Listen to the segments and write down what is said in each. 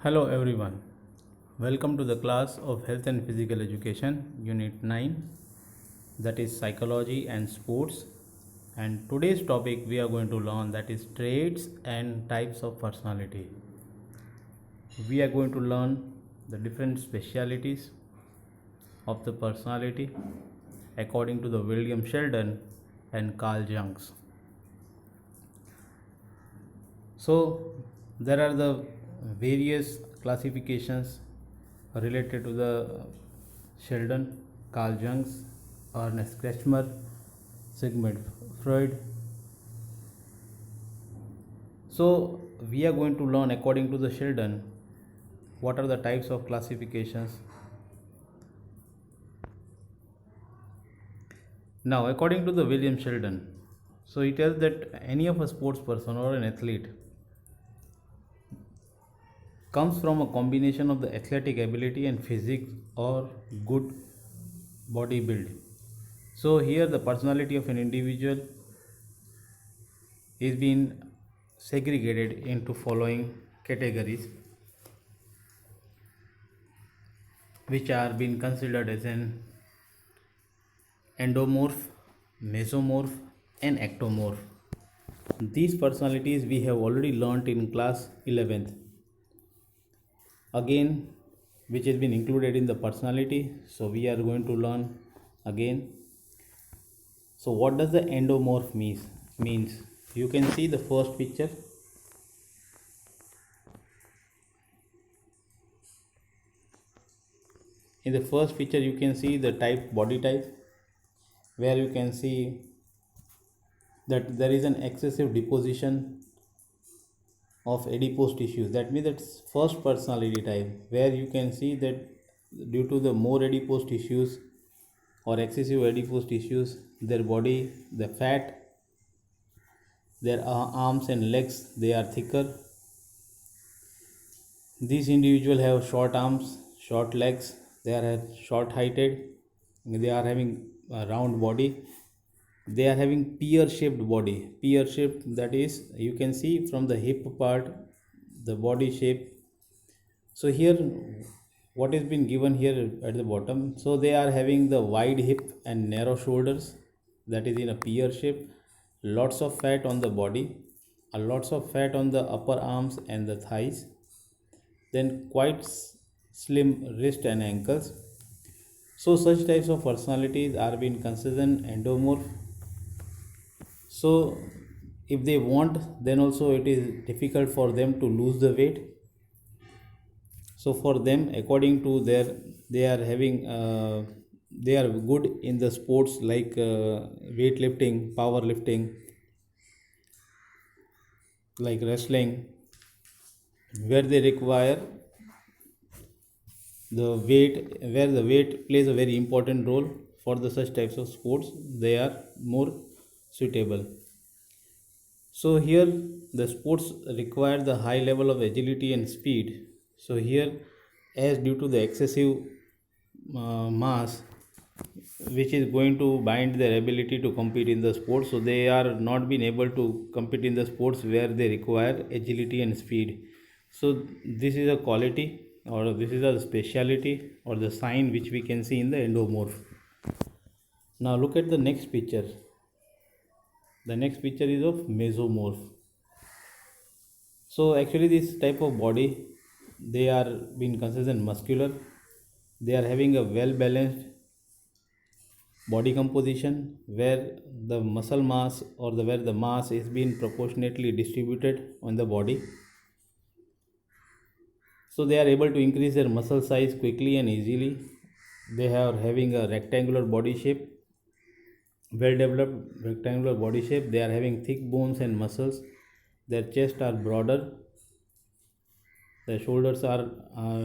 Hello everyone. Welcome to the class of Health and Physical Education Unit 9, that is Psychology and Sports. And today's topic we are going to learn, that is traits and types of personality. We are going to learn the different specialities of the personality according to the William Sheldon and Carl Jung. So there are the various classifications related to the Sheldon, Carl Jung, Ernest Kretschmer, Sigmund Freud. So we are going to learn according to the Sheldon what are the types of classifications. Now according to the William Sheldon, so he tells that any of a sports person or an athlete comes from a combination of the athletic ability and physique or good body build. So here the personality of an individual is being segregated into following categories, which are being considered as an endomorph, mesomorph and ectomorph. These personalities we have already learnt in class 11th, again, which has been included in the personality. So we are going to learn again. So what does the endomorph means? You can see the first picture. In the first picture you can see the body type, where you can see that there is an excessive deposition of adipose tissues. That means that's first personality type, where you can see that due to the more adipose tissues or excessive adipose tissues, their body, the fat, their arms and legs, they are thicker. These individuals have short arms, short legs, they are short heighted, they are having a round body, they are having pear shaped body. Pear shaped, that is, you can see from the hip part, the body shape. So here what is been given here at the bottom, so they are having the wide hip and narrow shoulders, that is in a pear shape, lots of fat on the body, lots of fat on the upper arms and the thighs, then quite slim wrist and ankles. So such types of personalities are being considered endomorph. So if they want, then also it is difficult for them to lose the weight. So for them, according to their, they are having they are good in the sports like weightlifting, powerlifting, like wrestling, where they require the weight, where the weight plays a very important role. For the such types of sports, they are more suitable. So here the sports require the high level of agility and speed. So here, as due to the excessive mass, which is going to bind their ability to compete in the sports, so they are not being able to compete in the sports where they require agility and speed. So this is a quality, or this is a speciality or the sign which we can see in the endomorph. Now look at the next picture. The next picture is of mesomorph. So actually this type of body, they are being considered muscular, they are having a well balanced body composition, where the muscle mass, or where the mass is being proportionately distributed on the body. So they are able to increase their muscle size quickly and easily. They are having a rectangular body shape, well developed rectangular body shape. They are having thick bones and muscles. Their chest are broader. The shoulders are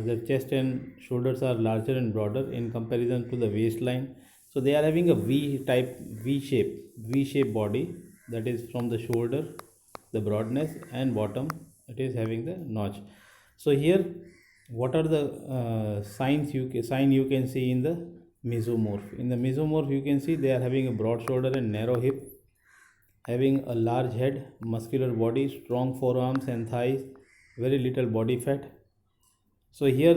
their chest and shoulders are larger and broader in comparison to the waistline. So they are having a V shape body, that is from the shoulder, the broadness, and bottom it is having the notch. So here, what are the sign you can see in the mesomorph? In the mesomorph, you can see they are having a broad shoulder and narrow hip, having a large head, muscular body, strong forearms and thighs, very little body fat, So here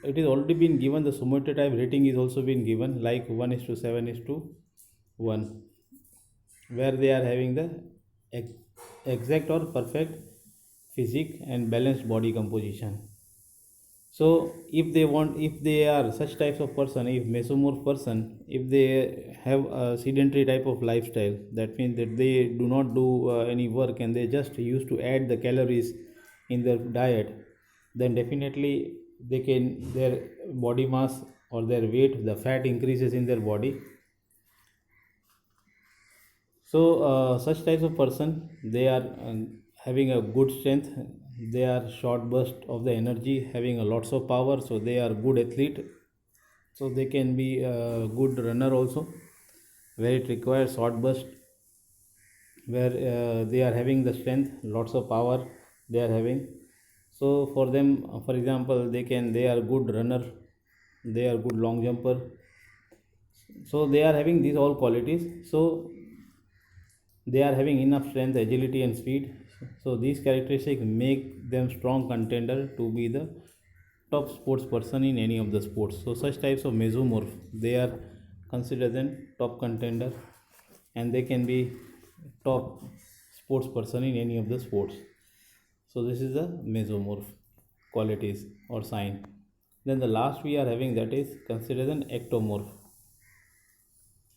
it is already been given, the Sumoto type rating is also been given like 1 is to 7 is to 1, where they are having the exact or perfect physique and balanced body composition. So if they want, if they are such types of person, if mesomorph person, if they have a sedentary type of lifestyle, that means that they do not do any work and they just used to add the calories in their diet, then definitely they can, their body mass or their weight, the fat increases in their body. So such types of person, they are having a good strength, they are short burst of the energy, having a lots of power, so they are good athlete, so they can be a good runner also, where it requires short burst, where they are having the strength, lots of power they are having. So for them, for example, they are good runner, they are good long jumper, so they are having these all qualities. So they are having enough strength, agility and speed, so these characteristics make them strong contender to be the top sports person in any of the sports. So such types of mesomorph, they are considered as top contender and they can be top sports person in any of the sports. So this is the mesomorph qualities or sign. Then the last we are having, that is considered an ectomorph.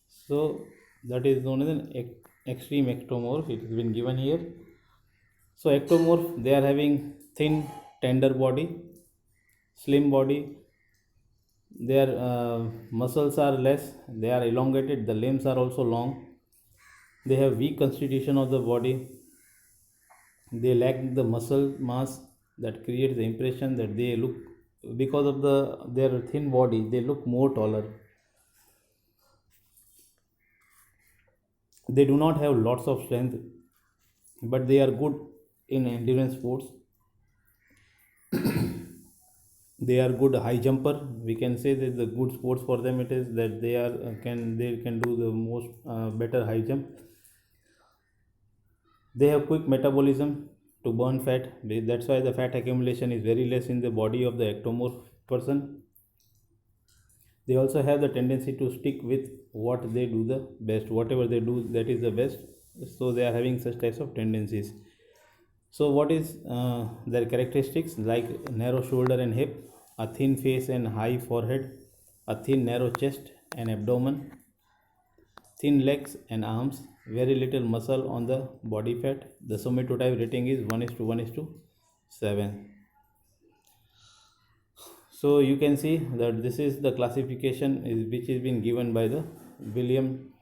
So that is known as an extreme ectomorph, it has been given here. So ectomorph, they are having thin tender body, slim body, their muscles are less, they are elongated, the limbs are also long, they have weak constitution of the body, they lack the muscle mass that creates the impression that they look, because of their thin body, they look more taller. They do not have lots of strength, but they are good in endurance sports. They are good high jumper, we can say that the good sports for them it is that they are they can do the most better high jump. They have quick metabolism to burn fat, that's why the fat accumulation is very less in the body of the ectomorph person. They also have the tendency to stick with what they do the best, whatever they do that is the best, so they are having such types of tendencies. So what is their characteristics? Like narrow shoulder and hip, a thin face and high forehead, a thin narrow chest and abdomen, thin legs and arms, very little muscle on the body fat. The somatotype rating is 1 is to 1 is to 7. So you can see that this is the classification which has been given by the William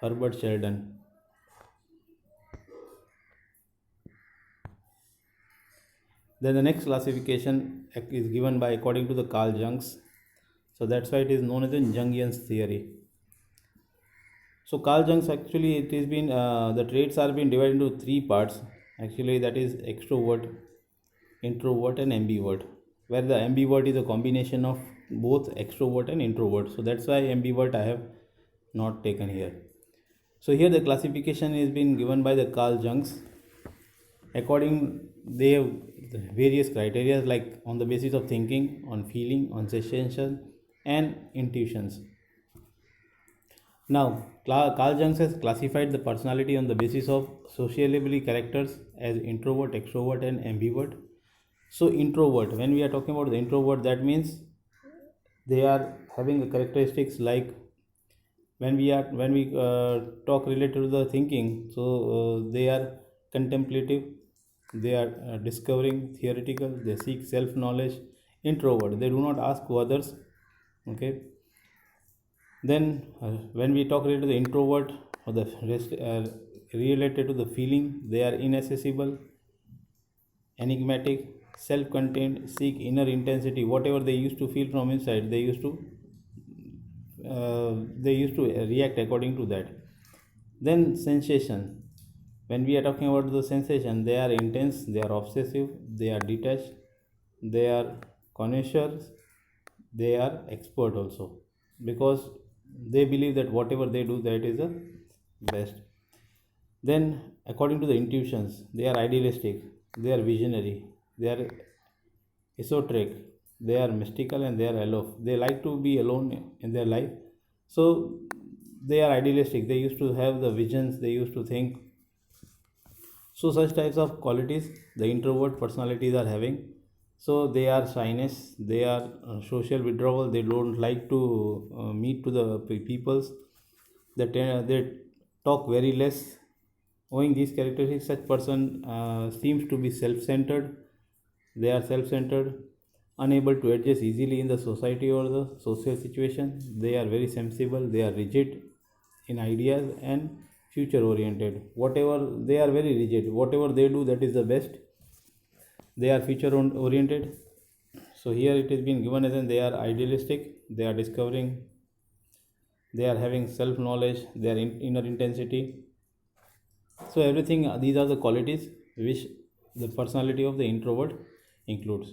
Herbert Sheldon. Then the next classification is given by according to the Carl Jungs. So that's why it is known as the Jungian theory. So Carl Jungs, actually it has been the traits are being divided into 3 parts. Actually that is extrovert, introvert and ambivert. Where the ambivert is a combination of both extrovert and introvert. So that's why ambivert I have not taken here. So here the classification is being given by the Carl Jungs. According, they have various criteria like on the basis of thinking, on feeling, on sensation and intuitions. Now Carl Jung has classified the personality on the basis of sociability characters as introvert, extrovert and ambivert. So introvert, when we are talking about the introvert, that means they are having the characteristics like when we talk related to the thinking, so they are contemplative, they are discovering, theoretical, they seek self knowledge. Introvert, they do not ask to others. Okay. Then when we talk related to the introvert or the rest, related to the feeling, they are inaccessible, enigmatic, self-contained, seek inner intensity, whatever they used to feel from inside, they used to react according to that. Then sensation, when we are talking about the sensation, they are intense, they are obsessive, they are detached, they are connoisseurs, they are expert also, because they believe that whatever they do, that is the best. Then according to the intuitions, they are idealistic, they are visionary, they are esoteric, they are mystical, and they are aloof. They like to be alone in their life. So they are idealistic, they used to have the visions, they used to think. So such types of qualities the introvert personalities are having. So they are shyness, they are social withdrawal, they don't like to meet to the peoples, they talk very less. Owing these characteristics, such person seems to be self-centered. They are self-centered, unable to adjust easily in the society or the social situation. They are very sensible, they are rigid in ideas and future oriented. Whatever, they are very rigid, whatever they do, that is the best. They are future oriented. So here it has been given as in they are idealistic, they are discovering, they are having self knowledge, they are inner intensity. So everything, these are the qualities which the personality of the introvert includes.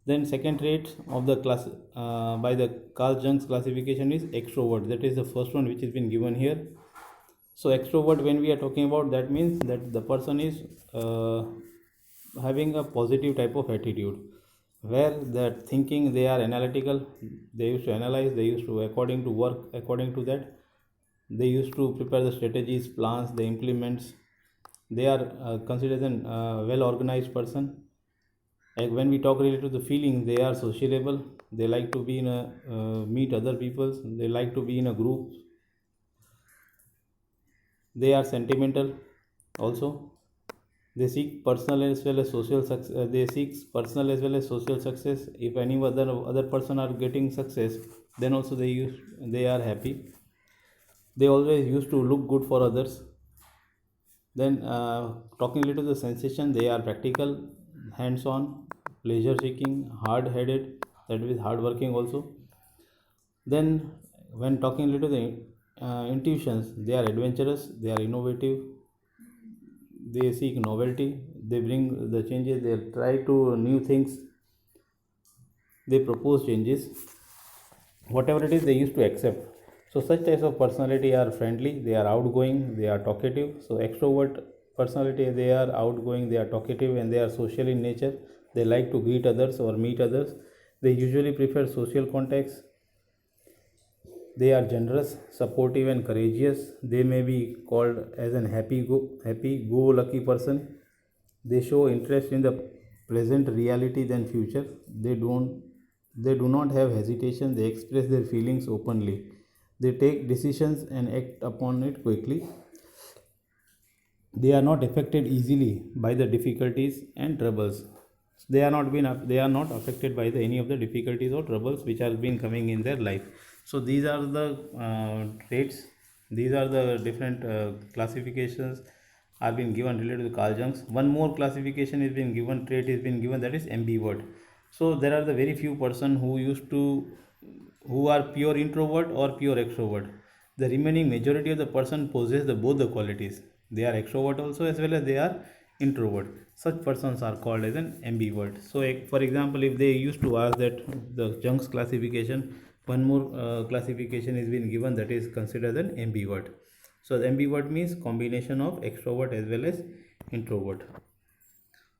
Then second trait of the class by the Carl Jung's classification is extrovert. That is the first one which has been given here. So extrovert, when we are talking about, that means that the person is having a positive type of attitude, where that thinking, they are analytical, they used to analyze, they used to according to work according to that, they used to prepare the strategies, plans, they implements. They are considered an well organized person. Like when we talk related to the feeling, they are sociable, they like to be in a meet other people, they like to be in a group. They are sentimental also. They seek personal as well as social success. They seek personal as well as social success. If any other person are getting success, then also they are happy. They always used to look good for others. Then talking related to the sensation, they are practical, hands-on, pleasure-seeking, hard-headed, that is hard-working also. Then when talking related to the intuitions, they are adventurous, they are innovative, they seek novelty, they bring the changes, they try to new things, they propose changes. Whatever it is, they used to accept. So such types of personality are friendly, they are outgoing, they are talkative. So extrovert personality, they are outgoing, they are talkative, and they are social in nature. They like to greet others or meet others. They usually prefer social contacts. They are generous, supportive, and courageous. They may be called as an happy-go-lucky person. They show interest in the present reality than future. They do not have hesitation. They express their feelings openly. They take decisions and act upon it quickly. They are not affected easily by the difficulties and troubles. They are not affected by any of the difficulties or troubles which have been coming in their life. So these are the traits, these are the different classifications are been given related to Carl Jung's. One more classification is been given, trait is been given, that is ambivert. So there are the very few person who are pure introvert or pure extrovert. The remaining majority of the person possess both the qualities. They are extrovert also as well as they are introvert. Such persons are called as an ambivert. So for example, if they used to ask that the Jung's classification, one more classification is been given, that is considered an ambivert. So the ambivert means combination of extrovert as well as introvert.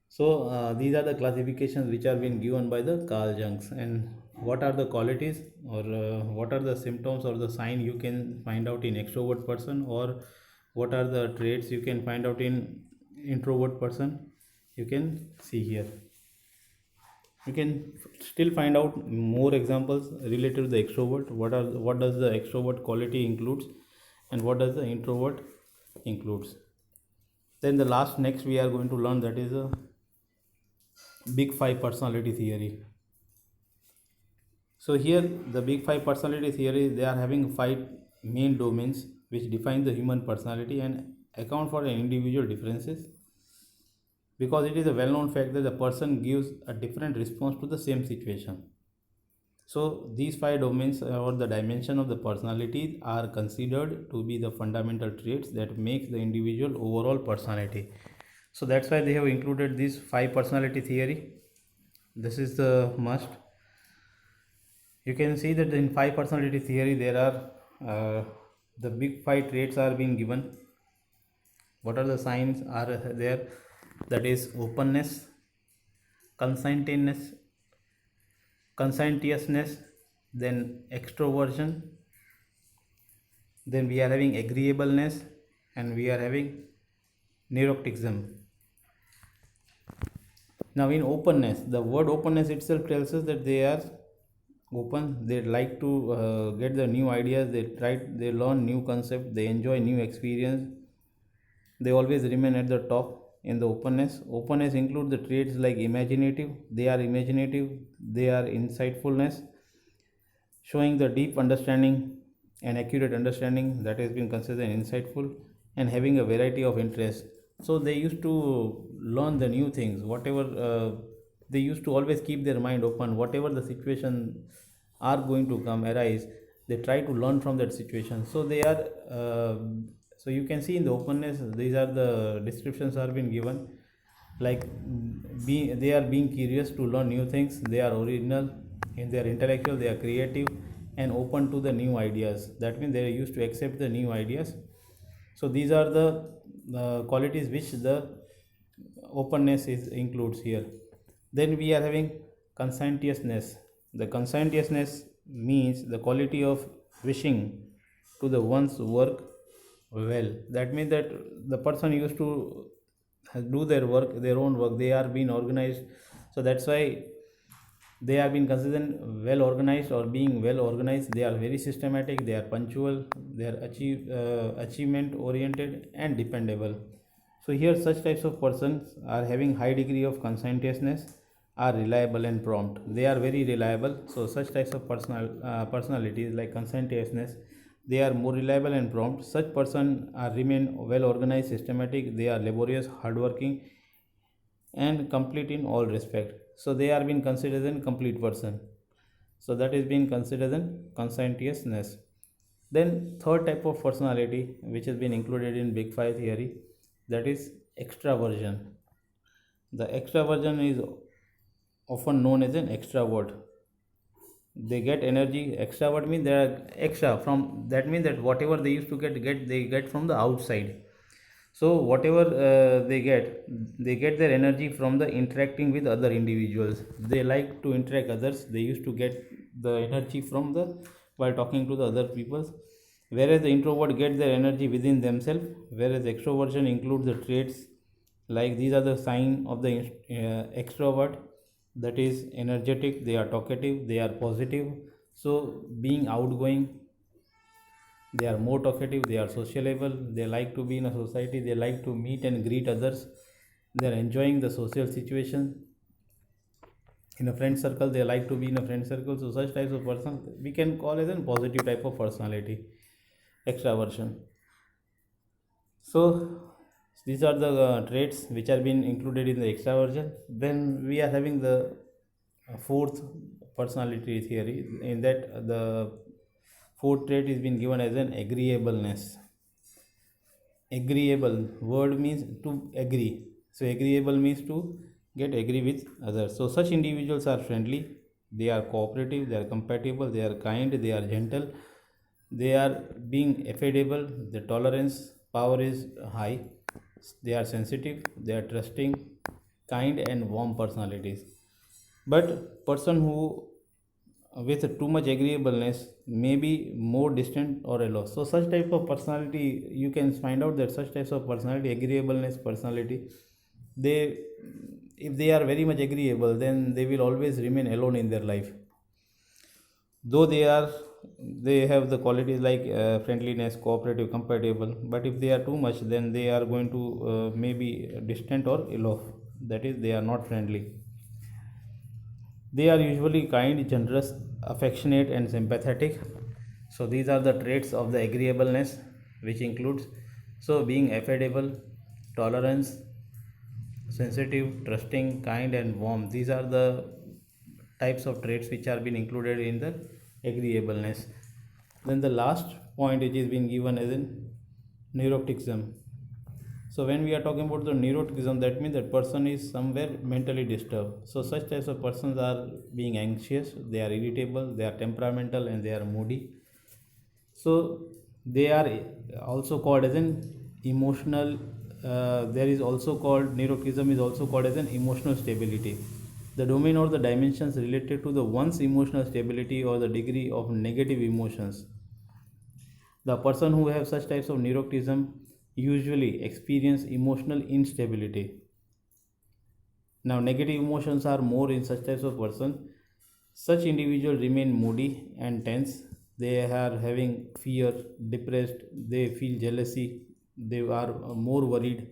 So these are the classifications which are being given by the Carl Jungs. And what are the qualities, or what are the symptoms or the sign you can find out in extrovert person, or what are the traits you can find out in introvert person? You can see here. You can still find out more examples related to the extrovert. What does the extrovert quality includes, and what does the introvert includes? Then the last next we are going to learn, that is a Big Five personality theory. So here the Big Five personality theory, they are having five main domains which define the human personality and account for an individual differences, because it is a well-known fact that the person gives a different response to the same situation. So these five domains or the dimension of the personality are considered to be the fundamental traits that make the individual overall personality. So that's why they have included this five personality theory. This is the must. You can see that in five personality theory there are the big five traits are being given. What are the signs are there? That is openness, conscientiousness, conscientiousness, then extroversion, then we are having agreeableness, and we are having neuroticism. Now, in openness, the word openness itself tells us that they are open. They like to get the new ideas. They learn new concepts. They enjoy new experience. They always remain at the top in the openness. Openness includes the traits like imaginative. They are imaginative. They are insightfulness, showing the deep understanding and accurate understanding that has been considered insightful, and having a variety of interests. So they used to learn the new things, whatever they used to always keep their mind open, whatever the situation are going to come arise, they try to learn from that situation. So they are so you can see in the openness, these are the descriptions are been given, like they are being curious to learn new things, they are original in their intellectual, they are creative and open to the new ideas. That means they are used to accept the new ideas. So these are the qualities which the openness is includes here. Then we are having conscientiousness. The conscientiousness means the quality of wishing to the one's work well. That means that the person used to do their work, their own work, they are being organized. So that's why they have been considered well organized, or being well organized. They are very systematic, they are punctual, they are achievement oriented and dependable. So here such types of persons are having high degree of conscientiousness, are reliable and prompt. They are very reliable. So such types of personalities like conscientiousness, they are more reliable and prompt. Such person are remain well organized, systematic, they are laborious, hardworking and complete in all respect. So they are being considered as a complete person. So that is being considered as conscientiousness. Then third type of personality which has been included in Big Five theory, that is extraversion. The extraversion is often known as an extrovert. They get energy. Extrovert means they are extra from, that means that whatever they used to get they get from the outside. So whatever they get their energy from the interacting with other individuals. They like to interact others. They used to get the energy from the while talking to the other people. Whereas the introvert get their energy within themselves. Whereas extroversion includes the traits like these are the sign of the extrovert, that is energetic, they are talkative, they are positive. So being outgoing, they are more talkative, they are sociable, they like to be in a society, they like to meet and greet others, they are enjoying the social situation. In a friend circle, they like to be in a friend circle. So such types of person we can call as a positive type of personality, extraversion. So these are the traits which are being included in the extraversion. Then we are having the fourth personality theory. In that, the fourth trait is being given as an agreeableness. Agreeable word means to agree. So agreeable means to get agree with others. So such individuals are friendly, they are cooperative, they are compatible, they are kind, they are gentle, they are being affable, the tolerance power is high, they are sensitive, they are trusting, kind and warm personalities. But person who with too much agreeableness may be more distant or aloof. So such type of personality, you can find out that such types of personality, agreeableness personality, they, if they are very much agreeable, then they will always remain alone in their life. Though they have the qualities like friendliness, cooperative, compatible, but if they are too much, then they are going to maybe distant or aloof, that is they are not friendly. They are usually kind, generous, affectionate and sympathetic. So these are the traits of the agreeableness, which includes so being affable, tolerance, sensitive, trusting, kind and warm. These are the types of traits which are being included in the agreeableness. Then the last point which is being given as in neuroticism. So when we are talking about the neuroticism, that means that person is somewhere mentally disturbed. So such types of persons are being anxious, they are irritable, they are temperamental and they are moody. So they are also called as an emotional. There is also called neuroticism is also called as an emotional stability. The domain or the dimensions related to the one's emotional stability or the degree of negative emotions. The person who have such types of neuroticism usually experience emotional instability. Now, negative emotions are more in such types of person. Such individuals remain moody and tense. They are having fear, depressed. They feel jealousy. They are more worried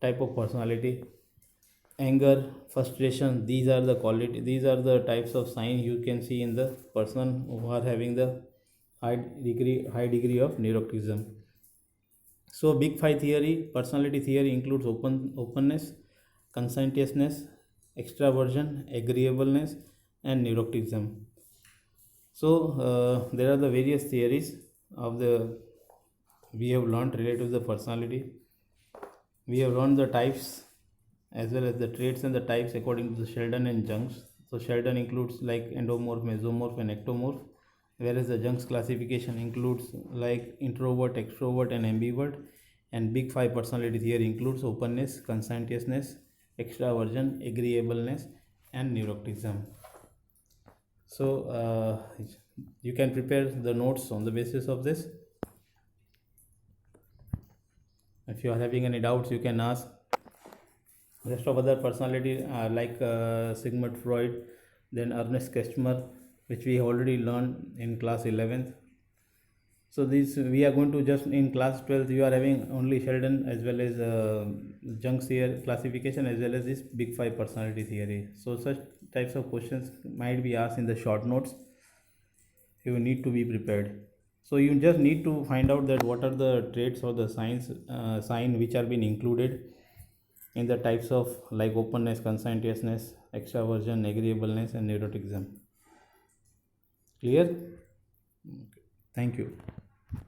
type of personality. Anger, frustration. These are the quality. These are the types of signs you can see in the person who are having the high degree of neuroticism. So, Big Five theory, personality theory includes openness, conscientiousness, extraversion, agreeableness, and neuroticism. So, there are the various theories of the we have learned related to the personality. We have learned the types as well as the traits and the types according to the Sheldon and Junks. So, Sheldon includes like endomorph, mesomorph, and ectomorph, whereas the Junks classification includes like introvert, extrovert, and ambivert. And Big Five personality theory includes openness, conscientiousness, extraversion, agreeableness, and neuroticism. So you can prepare the notes on the basis of this. If you are having any doubts, you can ask. Rest of other personality like Sigmund Freud, then Ernest Kestner, which we already learned in class 11th. So this we are going to just in class 12th you are having only Sheldon as well as Junk's here classification as well as this Big Five personality theory. So such types of questions might be asked in the short notes. You need to be prepared. So you just need to find out that what are the traits or the sign which are being included in the types of like openness, conscientiousness, extraversion, agreeableness, and neuroticism. Clear? Okay. Thank you.